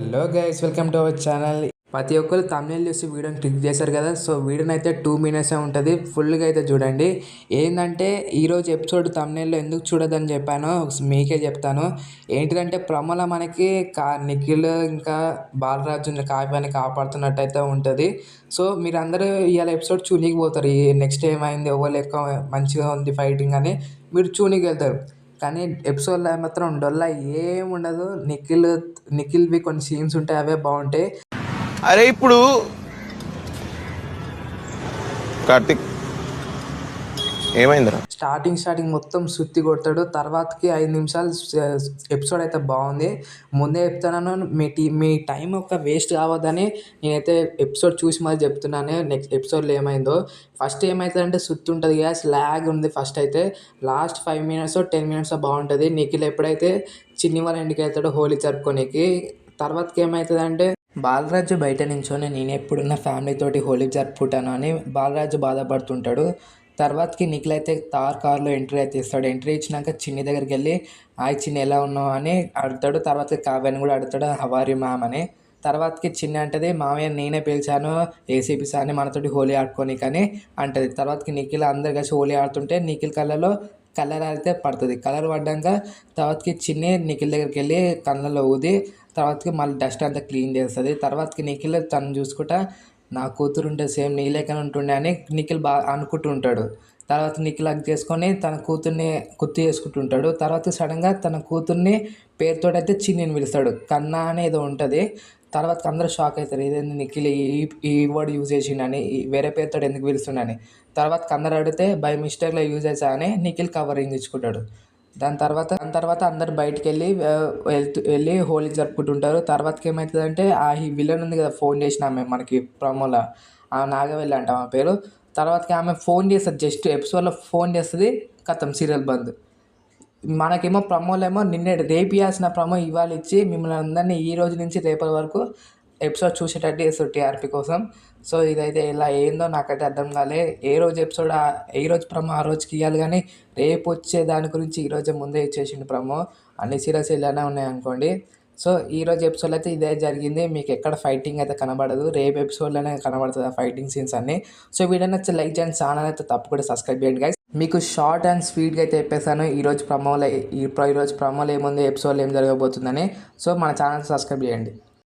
Hello guys, welcome to our channel. ప్రతి ఒక్కరు తమిళ చూసి వీడియోని క్లిక్ చేశారు కదా. సో వీడియోని అయితే 2 minutes ఉంటుంది, ఫుల్గా అయితే చూడండి. ఏంటంటే ఈరోజు ఎపిసోడ్ తమిళలో ఎందుకు చూడదని చెప్పానో మీకే చెప్తాను. ఏంటిదంటే ప్రమోల మనకి నిఖిల్ ఇంకా బాలరాజుని కావ్యాన్ని కాపాడుతున్నట్టు అయితే ఉంటుంది. సో మీరందరూ ఇవాళ ఎపిసోడ్ చూనికి పోతారు, ఈ నెక్స్ట్ ఏమైంది, ఎవరు ఎక్కువ మంచిగా ఉంది ఫైటింగ్ అని మీరు చూనికి వెళ్తారు. కానీ ఎపిసోడ్లో మాత్రం డొల్లా ఏముండదు. నిఖిల్వి కొన్ని సీన్స్ ఉంటాయి, అవే బాగుంటాయి. అరే ఇప్పుడు కార్తిక్ ఏమైందిరా? స్టార్టింగ్ మొత్తం సుత్తి కొడతాడు. తర్వాతకి 5 నిమిషాలు ఎపిసోడ్ అయితే బాగుంది. ముందే చెప్తున్నాను, మీ టైం ఒక వేస్ట్ కావద్దని నేనైతే ఎపిసోడ్ చూసి మళ్ళీ చెప్తున్నాను నెక్స్ట్ ఎపిసోడ్లో ఏమైందో. ఫస్ట్ ఏమవుతుందంటే సుత్తి ఉంటుంది, గ్యాస్ ల్యాగ్ ఉంది ఫస్ట్ అయితే. లాస్ట్ 5 minutes 10 minutes బాగుంటుంది. నిఖిల్ ఎప్పుడైతే చిన్ని వాళ్ళ ఇంటికి వెళ్తాడో హోలీ జరుపుకోనికి, తర్వాతకి ఏమవుతుందంటే బాలరాజు బయట నించొని నేను ఎప్పుడున్న ఫ్యామిలీతోటి హోలీ జరుపుకుంటాను అని బాలరాజు బాధపడుతుంటాడు. తర్వాతకి నిఖిల్ అయితే కార్లో ఎంట్రీ అయితే ఇస్తాడు. ఎంట్రీ ఇచ్చినాక చిన్ని దగ్గరికి వెళ్ళి చిన్ని ఎలా ఉన్నావు అని అడుగుతాడు. తర్వాత కావ్యాన్ని కూడా అడుగుతాడు, హవారి మ్యామ్ అని. తర్వాతకి చిన్ని అంటది, మామయ్య నేనే పిలిచాను ఏసీపీ సార్ని మనతోటి హోలీ ఆడుకొని కానీ అంటది. తర్వాతకి నిఖిల్ అందరు కలిసి హోలీ ఆడుతుంటే నిఖిల్ కళ్ళలో కలర్ అయితే పడుతుంది. కలర్ పడ్డాక తర్వాతకి చిన్ని నిఖిల్ దగ్గరికి వెళ్ళి కళ్ళలో ఊది తర్వాతకి మళ్ళీ డస్ట్ అంతా క్లీన్ చేస్తుంది. తర్వాతకి నిఖిల్ తను చూసుకుంటా నా కూతురు ఉంటే సేమ్ నీ లెక్కన ఉంటుండే అని నిఖిల్ బాగా అనుకుంటూ ఉంటాడు. తర్వాత నిఖిల్ హగ్ చేసుకొని తన కూతుర్ని గుర్తు చేసుకుంటుంటాడు. తర్వాత సడన్గా తన కూతుర్ని పేరుతోటైతే చిన్నిని పిలుస్తాడు, కన్నా అని ఏదో ఉంటుంది. తర్వాత అందరూ షాక్ అవుతారు, ఇదేంది నిఖిల్ ఈ వర్డ్ యూజ్ చేసిండని, వేరే పేరుతో ఎందుకు పిలుస్తుండని. తర్వాత అందరు అడిగితే బై మిస్టేక్లో యూజ్ చేసా అని నిఖిల్ కవరింగ్ ఇచ్చుకుంటాడు. దాని తర్వాత అందరు బయటికి వెళ్ళి హోలీ జరుపుకుంటుంటారు. తర్వాతకి ఏమవుతుందంటే ఈ విలన్ ఉంది కదా, ఫోన్ చేసిన ఆమె మనకి ప్రమోల, ఆ నాగవెల్లి అంట ఆమె పేరు. తర్వాతకి ఆమె ఫోన్ చేస్తుంది, జస్ట్ ఎపిసోడ్లో ఫోన్ చేస్తుంది, కథం సీరియల్ బంద్. మనకేమో ప్రమోలేమో నిన్నే రేపు ఇవ్వాల్సిన ప్రమో ఇవాళ ఇచ్చి మిమ్మల్ని అందరినీ ఈ రోజు నుంచి రేపటి వరకు ఎపిసోడ్ చూసేటట్టు చేస్తారు టీఆర్పీ కోసం. సో ఇదైతే ఇలా ఏందో నాకైతే అర్థం కాలే. ఏ రోజు ఎపిసోడ్ ఏ రోజు ప్రమో ఆ రోజుకి ఇవ్వాలి, కానీ రేపు వచ్చే దాని గురించి ఈరోజే ముందే ఇచ్చేసిండు ప్రమో. అన్ని సీరియల్స్ ఇలానే ఉన్నాయి అనుకోండి. సో ఈరోజు ఎపిసోడ్లో అయితే ఇదే జరిగింది. మీకు ఎక్కడ ఫైటింగ్ అయితే కనబడదు, రేపు ఎపిసోడ్లోనే కనబడుతుంది ఆ ఫైటింగ్ సీన్స్ అన్నీ. సో వీడియో నచ్చి లైక్ చేయండి, ఛానల్ అయితే తప్పకుండా సబ్స్క్రైబ్ చేయండి గైస్. మీకు షార్ట్ అండ్ స్వీట్గా అయితే చెప్పేసాను ఈరోజు ప్రమోలో ఏముంది, ఎపిసోడ్లో ఏం జరగబోతుందని. సో మన ఛానల్ సబ్స్క్రైబ్ చేయండి.